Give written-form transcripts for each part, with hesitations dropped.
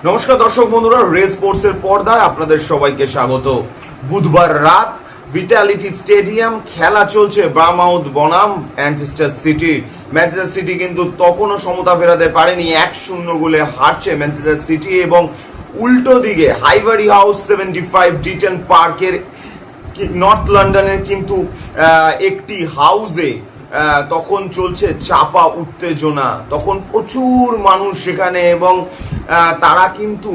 নমস্কার দর্শক বন্ধুরা, রেস স্পোর্টসের পর্দায় আপনাদের সবাইকে স্বাগত। বুধবার রাত ভিটালিটি স্টেডিয়াম খেলা চলছে বারমাউথ বনাম ম্যানচেস্টার সিটি। ম্যানচেস্টার সিটি কিন্তু তখনও সমতা ফেরাতে পারেনি, 1-0 গোলে হারছে ম্যানচেস্টার সিটি। এবং উল্টো দিকে হাইভারি হাউস 75 ডিটন পার্কের নর্থ লন্ডনের কিন্তু একটি হাউসে তখন চলছে চাপা উত্তেজনা। তখন প্রচুর মানুষ সেখানে, এবং তারা কিন্তু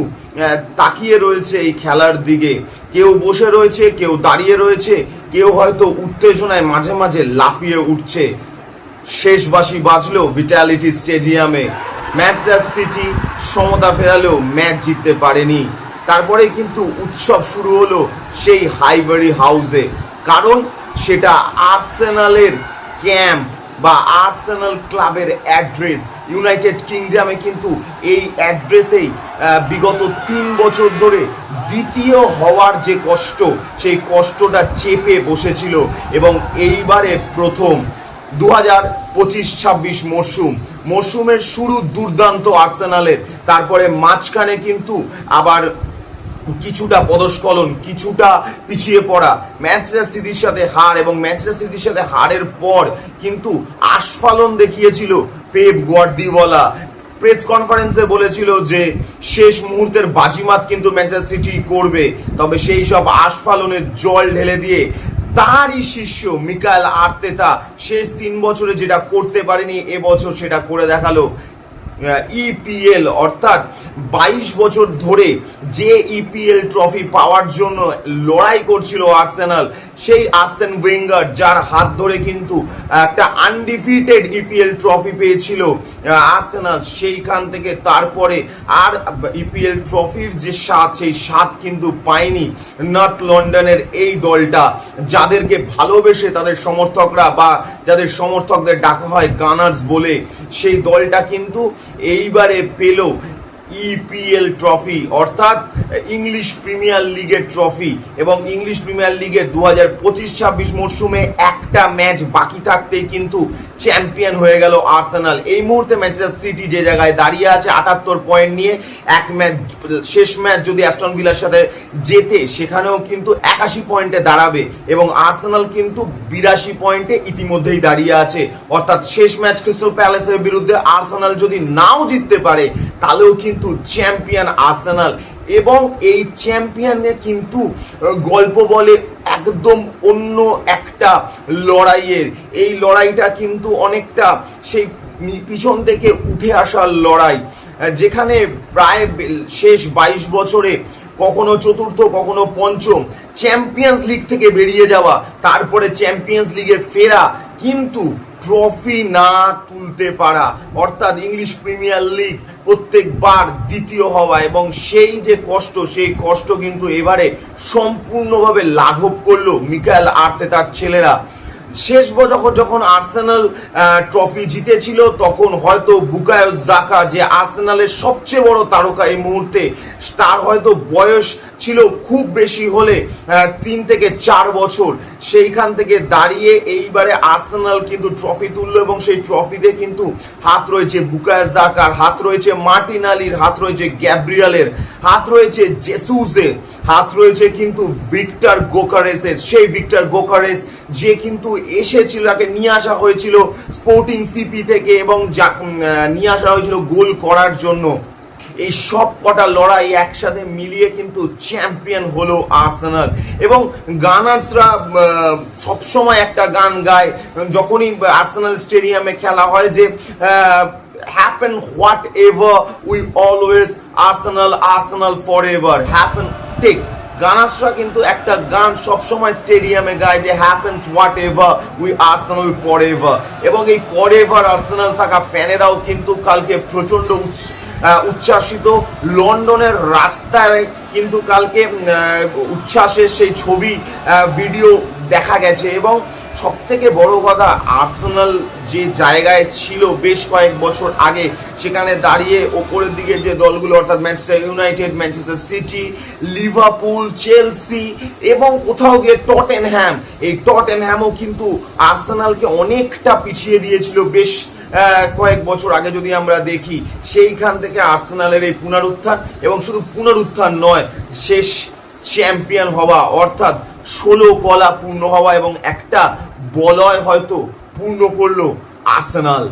তাকিয়ে রয়েছে এই খেলার দিকে। কেউ বসে রয়েছে, কেউ দাঁড়িয়ে রয়েছে, কেউ হয়তো উত্তেজনায় মাঝে মাঝে লাফিয়ে উঠছে। শেষ বাঁশি বাজলো ভিটালিটি স্টেডিয়ামে। ম্যানচেস্টার সিটি সমতা ফেরালেও ম্যাচ জিততে পারেনি। তারপরে কিন্তু উৎসব শুরু হলো সেই হাইভারি হাউসে, কারণ সেটা আর্সেনালের ক্যাম্প বা আর্সেনাল ক্লাবের অ্যাড্রেস। ইউনাইটেড কিংডমে কিন্তু এই অ্যাড্রেসেই বিগত 3 বছর ধরে দ্বিতীয় হওয়ার যে কষ্ট, সেই কষ্টটা চেপে বসেছিল। এবং এইবারে প্রথম 2025-26 মরশুমের শুরু দুর্দান্ত আর্সেনালের। তারপরে মাঝখানে কিন্তু আবার কিছুটা পদস্খলন, কিছুটা পিছিয়ে পড়া, ম্যানচেস্টার সিটির সাথে হার, এবং ম্যানচেস্টার সিটির সাথে হারের পর কিন্তু আস্ফালন দেখিয়েছিল পেপ গার্দিওলা। প্রেস কনফারেন্সে বলেছিল যে শেষ মুহূর্তের বাজিমাত কিন্তু ম্যানচেস্টার সিটি করবে। তবে সেই সব আস্ফালনের জল ঢেলে দিয়ে তারই শিষ্য মিকায়েল আর্তেতা শেষ 3 বছরে যেটা করতে পারেনি, এবছর সেটা করে দেখালো। ইপিএল অর্থাৎ 22 বছর ধরে যে ইপিএল ট্রফি পাওয়ার জন্য লড়াই করছিল আর্সেনাল, সেই আর্সেন ওয়েঙ্গার, যার হাত ধরে কিন্তু একটা আনডিফিটেড ইপিএল ট্রফি পেয়েছিল আর্সেনাল, সেইখান থেকে তারপরে আর ইপিএল ট্রফির যে স্বাদ, সেই স্বাদ কিন্তু পায়নি নর্থ লন্ডনের এই দলটা। যাদেরকে ভালোবেসে তাদের সমর্থকরা, বা যাদের সমর্থকদের ডাকা হয় গানার্স বলে, সেই দলটা কিন্তু এইবারে পেল ইপিএল ট্রফি, অর্থাৎ ইংলিশ প্রিমিয়ার লিগের ট্রফি। এবং ইংলিশ প্রিমিয়ার লিগের 2025-26 মরশুমে একটা ম্যাচ বাকি থাকতেই কিন্তু চ্যাম্পিয়ন হয়ে গেল আর্সেনাল। এই মুহূর্তে ম্যানচেস্টার সিটি যে জায়গায় দাঁড়িয়ে আছে 78 পয়েন্ট নিয়ে, এক ম্যাচ, শেষ ম্যাচ যদি অ্যাস্টন ভিলার সাথে জেতে সেখানেও কিন্তু 81 পয়েন্টে দাঁড়াবে। এবং আর্সেনাল কিন্তু 82 পয়েন্টে ইতিমধ্যেই দাঁড়িয়ে আছে। অর্থাৎ শেষ ম্যাচ ক্রিস্টাল প্যালেসের বিরুদ্ধে আর্সেনাল যদি নাও জিততে পারে, তাহলেও কিন্তু চ্যাম্পিয়ন আর্সেনাল। এবং এই চ্যাম্পিয়নের কিন্তু গল্প বলে একদম অন্য একটা লড়াইয়ের। এই লড়াইটা কিন্তু অনেকটা সেই পিছন থেকে উঠে আসার লড়াই, যেখানে প্রায় শেষ 22 বছরে কখনো চতুর্থ, কখনো পঞ্চম, চ্যাম্পিয়ন্স লিগ থেকে বেরিয়ে যাওয়া, তারপরে চ্যাম্পিয়ন্স লিগে ফেরা, কিন্তু ট্রফি না তুলতে পারা, অর্থাৎ ইংলিশ প্রিমিয়ার লিগ প্রত্যেকবার দ্বিতীয় হওয়া। এবং সেই যে কষ্ট, সেই কষ্ট কিন্তু এবারে সম্পূর্ণভাবে লাঘব করলো মিকায়েল আর্তেতার ছেলেরা। শেষ যখন আর্সেনাল ট্রফি জিতেছিল, তখন হয়তো বুকায়ো জাকা, যে আর্সেনালের সবচেয়ে বড় তারকা এই মুহূর্তে, তার হয়তো বয়স ছিল খুব বেশি হলে 3 থেকে 4 বছর। সেইখান থেকে দাঁড়িয়ে এইবারে আর্সেনাল কিন্তু ট্রফি তুললো, এবং সেই ট্রফিতে কিন্তু হাত রয়েছে বুকায়ো জাকার, হাত রয়েছে মার্টিনালির, হাত রয়েছে গ্যাব্রিয়েলের, হাত রয়েছে জেসুসের, হাত রয়েছে কিন্তু ভিক্টর গোকারেসের। সেই ভিক্টর গোকারেস যে কিন্তু এসেছিল, তাকে নিয়ে আসা হয়েছিল স্পোর্টিং সিপি থেকে, এবং নিয়ে আসা হয়েছিল গোল করার জন্য। এই সব কটা লড়াই একসাথে মিলিয়ে কিন্তু চ্যাম্পিয়ন হলো আর্সেনাল। এবং গানার্সরা সবসময় একটা গান গায় যখনই আর্সেনাল স্টেডিয়ামে খেলা হয়, যে happen whatever we always Arsenal forever, happen take। গানার্সরা কিন্তু একটা গান সবসময় স্টেডিয়ামে গায়, যে happens what ever we Arsenal for ever. এবং এই ফর এভার আর্সেনাল থাকা ফ্যানেরাও কিন্তু কালকে প্রচন্ড উচ্ছ্বাসিত। লন্ডনের রাস্তায় কিন্তু কালকে উচ্ছ্বাসের সেই ছবি, ভিডিও দেখা গেছে। এবং সব থেকে বড় কথা, আর্সেনাল যে জায়গায় ছিল বেশ কয়েক বছর আগে, সেখানে দাঁড়িয়ে ওপরের দিকে যে দলগুলো, অর্থাৎ Manchester United, Manchester city, Liverpool, Chelsea, এবং কোথাও গিয়ে টটেনহ্যাম, এই টটেনহ্যামও কিন্তু আর্সেনালকে অনেকটা পিছিয়ে দিয়েছিল বেশ কয়েক বছর আগে যদি আমরা দেখি, সেইখান থেকে আর্সেনালের এই পুনরুত্থান, এবং শুধু পুনরুত্থান নয়, শেষ চ্যাম্পিয়ন হওয়া, অর্থাৎ 16 কলা পূর্ণ হওয়া এবং একটা বলয় হয়তো পূর্ণ করলো আর্সেনাল।